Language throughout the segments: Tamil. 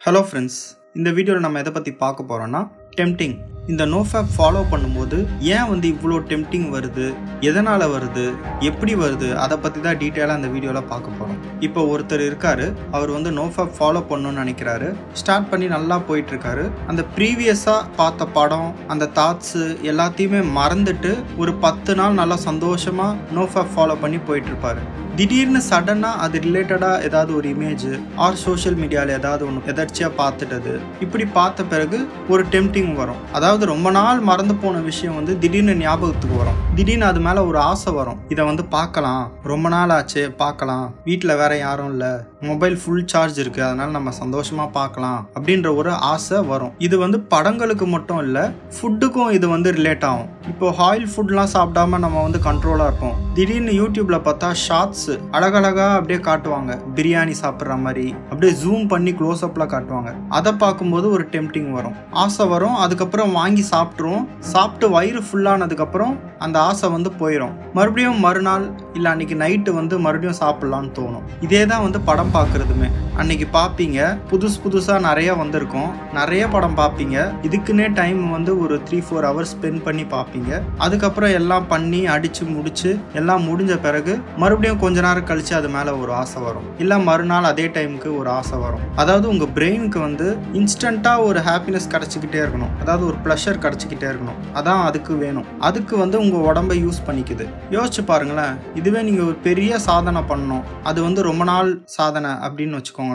Hello friends, இந்த வீடியோல நம்ம எதை பத்தி பார்க்க போறோம்னா டெம்ப்டிங். இந்த நோஃபேப் ஃபாலோ பண்ணும்போது ஏன் வந்து இவ்வளோ டெம்ப்டிங் வருது, எதனால வருது, எப்படி வருது, அதை பற்றி தான் டீட்டெயிலாக இந்த வீடியோவில் பார்க்க போகிறோம். இப்போ ஒருத்தர் இருக்காரு, அவர் வந்து நோஃபேப் ஃபாலோ பண்ணணும்னு நினைக்கிறாரு. ஸ்டார்ட் பண்ணி நல்லா போயிட்டு இருக்காரு. அந்த ப்ரீவியஸாக பார்த்த படம், அந்த தாட்ஸு எல்லாத்தையுமே மறந்துட்டு ஒரு 10 நாள் நல்லா சந்தோஷமாக நோஃபேப் ஃபாலோ பண்ணி போயிட்டு இருப்பாரு. திடீர்னு சடனாக அது ரிலேட்டடாக ஏதாவது ஒரு இமேஜ் ஆர் சோஷியல் மீடியாவில் ஏதாவது ஒன்று எதர்ச்சியாக பார்த்துட்டது. இப்படி பார்த்த பிறகு ஒரு டெம்ப்டிங் வரும். அதாவது ரொம்ப நாள் மறந்து போன விஷயம் வந்து திடீர்னு ஞாபகத்துக்கு வரும். திடீர்னு அது மேலே ஒரு ஆசை வரும். இதை வந்து பார்க்கலாம், ரொம்ப நாள் ஆச்சு பார்க்கலாம், வீட்டில் வேற யாரும் இல்லை, மொபைல் ஃபுல் சார்ஜ் இருக்குது, அதனால நம்ம சந்தோஷமாக பார்க்கலாம் அப்படின்ற ஒரு ஆசை வரும். இது வந்து படங்களுக்கு மட்டும் இல்லை, ஃபுட்டுக்கும் இது வந்து ரிலேட் ஆகும். இப்போ ஆயில் ஃபுட்லாம் சாப்பிடாம நம்ம வந்து கண்ட்ரோலாக இருப்போம். திடீர்னு யூடியூப்ல பார்த்தா ஷார்ட்ஸ் அழகழகா அப்படியே காட்டுவாங்க, பிரியாணி சாப்பிட்ற மாதிரி அப்படியே ஜூம் பண்ணி க்ளோஸ் அப்ல காட்டுவாங்க. அதை பார்க்கும்போது ஒரு டெம்ப்டிங் வரும், ஆசை வரும். அதுக்கப்புறம் வாங்கி சாப்பிட்ருவோம். சாப்பிட்டு வயிறு ஃபுல்லானதுக்கப்புறம் அந்த ஆசை வந்து போயிடும். மறுபடியும் மறுநாள் இல்லை அன்னைக்கு நைட்டு வந்து மறுபடியும் சாப்பிட்லான்னு தோணும். இதே தான் வந்து படம் பார்க்குறதுமே. அன்னைக்கு பார்ப்பீங்க, புதுசாக நிறைய வந்திருக்கும், நிறைய படம் பார்ப்பீங்க. இதுக்குன்னே டைம் வந்து ஒரு 3-4 ஹவர்ஸ் ஸ்பெண்ட் பண்ணி பார்ப்பீங்க. அதுக்கப்புறம் எல்லாம் பண்ணி அடித்து முடிச்சு எல்லாம் முடிஞ்ச பிறகு மறுபடியும் கொஞ்ச நேரம் கழிச்சு அது மேலே ஒரு ஆசை வரும். இல்லை மறுநாள் அதே டைமுக்கு ஒரு ஆசை வரும். அதாவது உங்கள் பிரெயினுக்கு வந்து இன்ஸ்டண்ட்டாக ஒரு ஹாப்பினஸ் கிடச்சிக்கிட்டே இருக்கணும், அதாவது ஒரு ப்ளஷர் கிடச்சிக்கிட்டே இருக்கணும். அதான் அதுக்கு வேணும். அதுக்கு வந்து உங்கள் உடம்பை யூஸ் பண்ணிக்குது. யோசிச்சு பாருங்களேன், இதுவே நீங்கள் ஒரு பெரிய சாதனை பண்ணணும், அது வந்து ரொம்ப நாள் சாதனை அப்படின்னு வச்சுக்கோங்களேன்.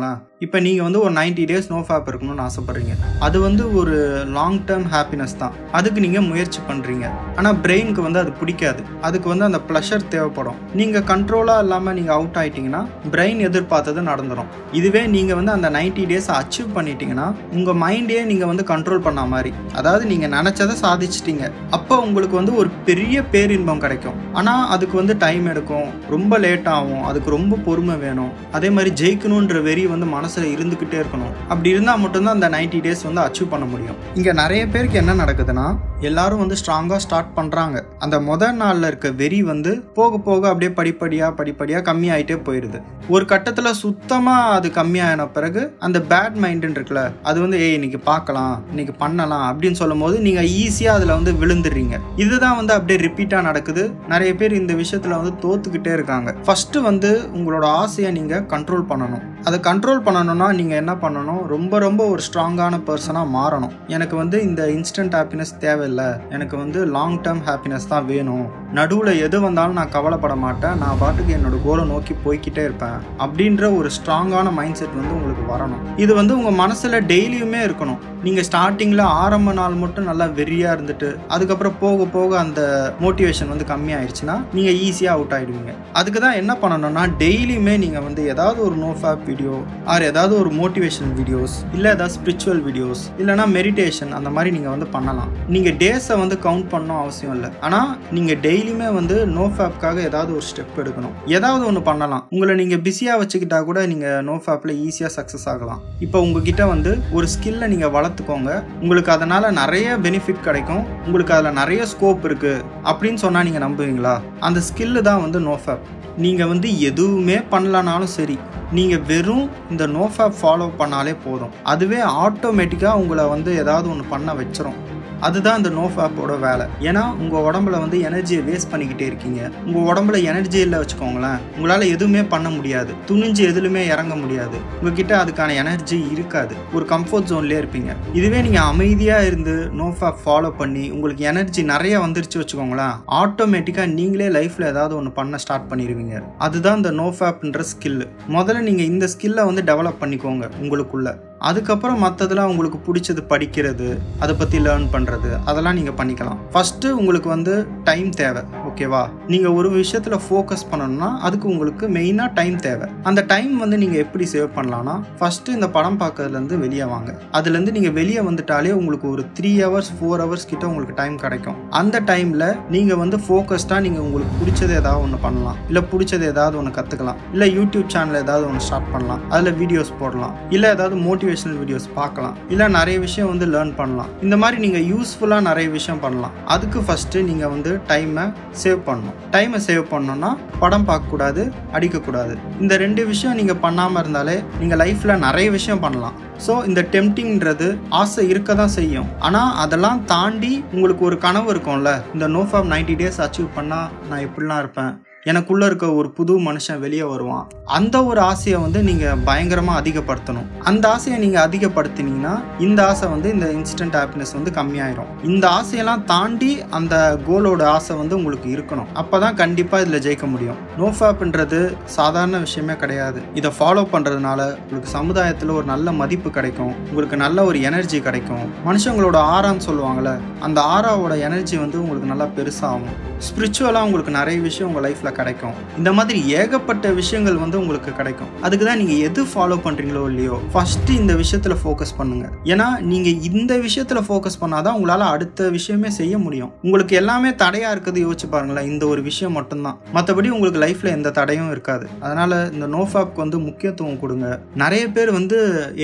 இப்போ நீங்கள் வந்து ஒரு 90 days நோஃபேப் இருக்கணும்னு ஆசைப்படுறீங்க. அது வந்து ஒரு லாங் டேர்ம் ஹாப்பினஸ் தான். அதுக்கு நீங்கள் முயற்சி பண்ணுறீங்க. ஆனால் பிரெயினுக்கு வந்து அது பிடிக்காது. அதுக்கு வந்து அந்த ப்ளஷர் தேவைப்படும். நீங்கள் கண்ட்ரோலாக இல்லாமல் நீங்கள் அவுட் ஆகிட்டிங்கன்னா பிரெயின் எதிர்பார்த்தது நடந்துடும். இதுவே நீங்கள் வந்து அந்த 90 days அச்சீவ் பண்ணிட்டீங்கன்னா உங்கள் மைண்டே நீங்கள் வந்து கண்ட்ரோல் பண்ண மாதிரி, அதாவது நீங்கள் நினச்சதை சாதிச்சிட்டிங்க. அப்போ உங்களுக்கு வந்து ஒரு பெரிய பேரின்பம் கிடைக்கும். ஆனால் அதுக்கு வந்து டைம் எடுக்கும், ரொம்ப லேட் ஆகும், அதுக்கு ரொம்ப பொறுமை வேணும். அதே மாதிரி ஜெயிக்கணுன்ற வெறி வந்து மனசில் இருந்துக்கிட்டே இருக்கணும். அப்படி இருந்தால் மட்டும்தான் அந்த 90 days வந்து அச்சீவ் பண்ண முடியும். இங்கே நிறைய பேருக்கு என்ன நடக்குதுன்னா, எல்லாரும் வந்து ஸ்ட்ராங்காக ஸ்டார்ட் பண்ணுறாங்க. அந்த முதல் நாளில் இருக்க வெறி வந்து போக போக அப்படியே படிப்படியாக கம்மியாயிட்டே போயிடுது. ஒரு கட்டத்தில் சுத்தமாக அது கம்மியான பிறகு அந்த பேட் மைண்டுன்னு இருக்குல்ல, அது வந்து இன்னைக்கு பார்க்கலாம், இன்னைக்கு பண்ணலாம் அப்படின்னு சொல்லும் போது நீங்கள் ஈஸியாக அதில் வந்து விழுந்துடுறீங்க. இதுதான் வந்து அப்படியே ரிப்பீட்டாக நடக்குது. நிறைய பேர் இந்த விஷயத்தில் வந்து தோத்துக்கிட்டே இருக்காங்க. ஃபர்ஸ்ட் வந்து உங்களோட ஆசையை நீங்கள் கண்ட்ரோல் பண்ணணும். அதை கண்ட்ரோல் பண்ணணும்னா நீங்கள் என்ன பண்ணணும், ரொம்ப ஒரு ஸ்ட்ராங்கான பர்சனாக மாறணும். எனக்கு வந்து இந்த இன்ஸ்டன்ட் ஹாப்பினஸ் தேவையில்லை, எனக்கு வந்து லாங் டேர்ம் ஹாப்பினஸ் தான் வேணும், நடுவில் எது வந்தாலும் நான் கவலைப்பட மாட்டேன், நான் பாட்டுக்கு என்னோட கோலை நோக்கி போய்கிட்டே இருப்பேன் அப்படின்ற ஒரு ஸ்ட்ராங்கான மைண்ட் செட் வந்து உங்களுக்கு வரணும். இது வந்து உங்கள் மனசில் டெய்லியுமே இருக்கணும். நீங்கள் ஸ்டார்டிங்கில் ஆரம்ப நாள் மட்டும் நல்லா வெறியாக இருந்துட்டு அதுக்கப்புறம் போக போக அந்த மோட்டிவேஷன் வந்து கம்மியாயிடுச்சுன்னா நீங்கள் ஈஸியாக அவுட் ஆகிடுவீங்க. அதுக்கு தான் என்ன பண்ணணும்னா, டெய்லியுமே நீங்கள் வந்து ஏதாவது ஒரு நோஃபேப் வீடியோ ஆர் ஏதாவது ஒரு மோட்டிவேஷன் வீடியோஸ், இல்லை ஏதாவது ஸ்பிரிச்சுவல் வீடியோஸ், இல்லைனா மெடிடேஷன், அந்த மாதிரி நீங்கள் வந்து பண்ணலாம். நீங்கள் டேஸை வந்து கவுண்ட் பண்ணணும் அவசியம் இல்லை. ஆனால் நீங்கள் டெய்லியுமே வந்து நோஃபேப்காக ஏதாவது ஒரு ஸ்டெப் எடுக்கணும், ஏதாவது ஒன்று பண்ணலாம். உங்களை நீங்கள் பிஸியாக வச்சுக்கிட்டா கூட நீங்கள் நோஃபேப்பில் ஈஸியாக சக்ஸஸ் ஆகலாம். இப்போ உங்ககிட்ட வந்து ஒரு ஸ்கில்லை நீங்கள் வளர்த்துக்கோங்க, உங்களுக்கு அதனால் நிறைய பெனிஃபிட் கிடைக்கும், உங்களுக்கு அதில் நிறைய ஸ்கோப் இருக்குது அப்படின்னு சொன்னால் நீங்கள் நம்புவீங்களா? அந்த ஸ்கில்லு தான் வந்து நோஃபேப். நீங்கள் வந்து எதுவுமே பண்ணலனாலும் சரி, நீங்கள் வெறும் இந்த நோஃபேப் ஃபாலோ பண்ணாலே போதும், அதுவே ஆட்டோமேட்டிக்காக உங்களை வந்து ஏதாவது ஒன்று பண்ண வச்சிரும். அதுதான் இந்த நோஃபேப்போட வேலை. ஏன்னா உங்கள் உடம்புல வந்து எனர்ஜியை வேஸ்ட் பண்ணிக்கிட்டே இருக்கீங்க. உங்கள் உடம்புல எனர்ஜி இல்லை வச்சுக்கோங்களேன், உங்களால் எதுவுமே பண்ண முடியாது, துணிஞ்சு எதுலுமே இறங்க முடியாது, உங்ககிட்ட அதுக்கான எனர்ஜி இருக்காது, ஒரு கம்ஃபர்ட் ஜோன்லேயே இருப்பீங்க. இதுவே நீங்கள் அமைதியாக இருந்து நோஃபேப் ஃபாலோ பண்ணி உங்களுக்கு எனர்ஜி நிறைய வந்துருச்சு வச்சுக்கோங்களேன், ஆட்டோமேட்டிக்காக நீங்களே லைஃப்பில் ஏதாவது ஒன்று பண்ண ஸ்டார்ட் பண்ணிடுவீங்க. அதுதான் இந்த நோஃபேப்ன்ற ஸ்கில்லு. முதல்ல நீங்கள் இந்த ஸ்கில்லை வந்து டெவலப் பண்ணிக்கோங்க உங்களுக்குள்ள. அதுக்கப்புறம் மற்றதெல்லாம் உங்களுக்கு பிடிச்சது படிக்கிறது, அதை பற்றி லேர்ன் பண்ணுறது, அதெல்லாம் நீங்கள் பண்ணிக்கலாம். ஃபஸ்ட்டு உங்களுக்கு வந்து டைம் தேவை, ஓகேவா? நீங்கள் ஒரு விஷயத்தில் ஃபோக்கஸ் பண்ணணும்னா அதுக்கு உங்களுக்கு மெயினாக டைம் தேவை. அந்த டைம் வந்து நீங்கள் எப்படி சேவ் பண்ணலான்னா, ஃபஸ்ட்டு இந்த படம் பார்க்கறதுலேருந்து வெளியே வாங்க. அதுலேருந்து நீங்கள் வெளியே வந்துட்டாலே உங்களுக்கு ஒரு 3 hours 4 hours கிட்ட உங்களுக்கு டைம் கிடைக்கும். அந்த டைமில் நீங்கள் வந்து ஃபோக்கஸ்டாக நீங்கள் உங்களுக்கு பிடிச்சது ஏதாவது ஒன்று பண்ணலாம், இல்லை பிடிச்சது ஏதாவது ஒன்று கற்றுக்கலாம், இல்லை யூடியூப் சேனல் ஏதாவது ஒன்று ஸ்டார்ட் பண்ணலாம், அதில் வீடியோஸ் போடலாம், இல்லை ஏதாவது மோட்டிவேஷன் மோட்டிவேஷனல் வீடியோஸ் பார்க்கலாம், இல்லை நிறைய விஷயம் வந்து லேர்ன் பண்ணலாம். இந்த மாதிரி நீங்கள் யூஸ்ஃபுல்லாக நிறைய விஷயம் பண்ணலாம். அதுக்கு ஃபஸ்ட்டு நீங்கள் வந்து டைமை சேவ் பண்ணணும். டைமை சேவ் பண்ணணும்னா படம் பார்க்கக்கூடாது, அடிக்கக்கூடாது. இந்த 2 விஷயம் நீங்கள் பண்ணாமல் இருந்தாலே நீங்கள் லைஃப்பில் நிறைய விஷயம் பண்ணலாம். ஸோ இந்த டெம்டிங்கிறது ஆசை இருக்க தான் செய்யும். ஆனால் அதெல்லாம் தாண்டி உங்களுக்கு ஒரு கனவு இருக்கும்ல, இந்த நோஃபேப் 90 days அச்சீவ் பண்ணால் நான் இப்படிலாம் இருப்பேன், எனக்குள்ளே இருக்க ஒரு புது மனுஷன் வெளியே வருவான், அந்த ஒரு ஆசையை வந்து நீங்கள் பயங்கரமாக அதிகப்படுத்தணும். அந்த ஆசையை நீங்கள் அதிகப்படுத்தினீங்கன்னா இந்த ஆசை வந்து இந்த இன்ஸ்டன்ட் ஹாப்பினஸ் வந்து கம்மியாயிரும். இந்த ஆசையெல்லாம் தாண்டி அந்த கோலோட ஆசை வந்து உங்களுக்கு இருக்கணும். அப்போ தான் கண்டிப்பாக இதில் ஜெயிக்க முடியும். நோஃபேப்ன்றது சாதாரண விஷயமே கிடையாது. இதை ஃபாலோ பண்ணுறதுனால உங்களுக்கு சமுதாயத்தில் ஒரு நல்ல மதிப்பு கிடைக்கும், உங்களுக்கு நல்ல ஒரு எனர்ஜி கிடைக்கும். மனுஷங்களோட ஆறான்னு சொல்லுவாங்கள்ல, அந்த ஆறாவோட எனர்ஜி வந்து உங்களுக்கு நல்லா பெருசாகும். ஸ்பிரிச்சுவலாக உங்களுக்கு நிறைய விஷயம் உங்கள் லைஃப்பில் கிடைக்கும். இந்த மாதிரி ஏகப்பட்ட விஷயங்கள் வந்து உங்களுக்கு கிடைக்கும். அதுக்கு தான் நீங்கள் எது ஃபாலோ பண்ணுறீங்களோ இல்லையோ ஃபஸ்ட்டு இந்த விஷயத்தில் ஃபோக்கஸ் பண்ணுங்கள். ஏன்னா நீங்கள் இந்த விஷயத்தில் ஃபோக்கஸ் பண்ணாதான் உங்களால் அடுத்த விஷயமே செய்ய முடியும். உங்களுக்கு எல்லாமே தடையாக இருக்குது யோசிச்சு பாருங்களேன், இந்த ஒரு விஷயம் மட்டும்தான். மற்றபடி உங்களுக்கு லைஃப்பில் எந்த தடையும் இருக்காது. அதனால் இந்த நோஃபேப்க்கு வந்து முக்கியத்துவம் கொடுங்க. நிறைய பேர் வந்து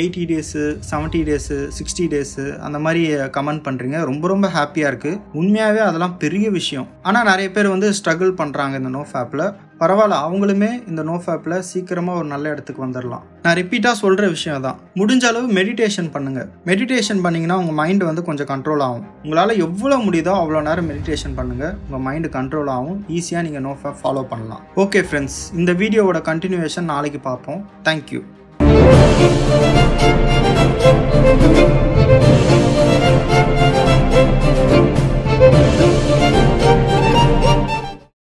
80 days 70 days 60 days அந்த மாதிரி கமெண்ட் பண்ணுறீங்க. ரொம்ப ரொம்ப ஹாப்பியாக இருக்குது. உண்மையாகவே அதெல்லாம் பெரிய விஷயம். ஆனால் நிறைய பேர் வந்து ஸ்ட்ரகிள் பண்ணுறாங்க இந்த நோஃபேப்பில். பரவாயில்ல, அவங்களுமே இந்த நோஃபேப்பில் சீக்கிரமாக ஒரு நல்ல இடத்துக்கு வந்துடலாம். நான் ரிப்பீட்டாக சொல்கிற விஷயம் தான், முடிஞ்ச அளவு மெடிடேஷன் பண்ணுங்கள். மெடிடேஷன் பண்ணிங்கன்னா உங்கள் மைண்டு வந்து கொஞ்சம் கண்ட்ரோல் ஆகும். உங்களால் எவ்வளோ முடியுதோ அவ்வளோ நேரம் மெடிடேஷன் பண்ணுங்கள். உங்கள் மைண்டு கண்ட்ரோல் ஆகும். ஈஸியாக நீங்கள் நோஃபேப் ஃபாலோ பண்ணலாம். ஓகே ஃப்ரெண்ட்ஸ், இந்த வீடியோவோட கண்டினியூவேஷன் நாளைக்கு பார்ப்போம். தேங்க்யூ.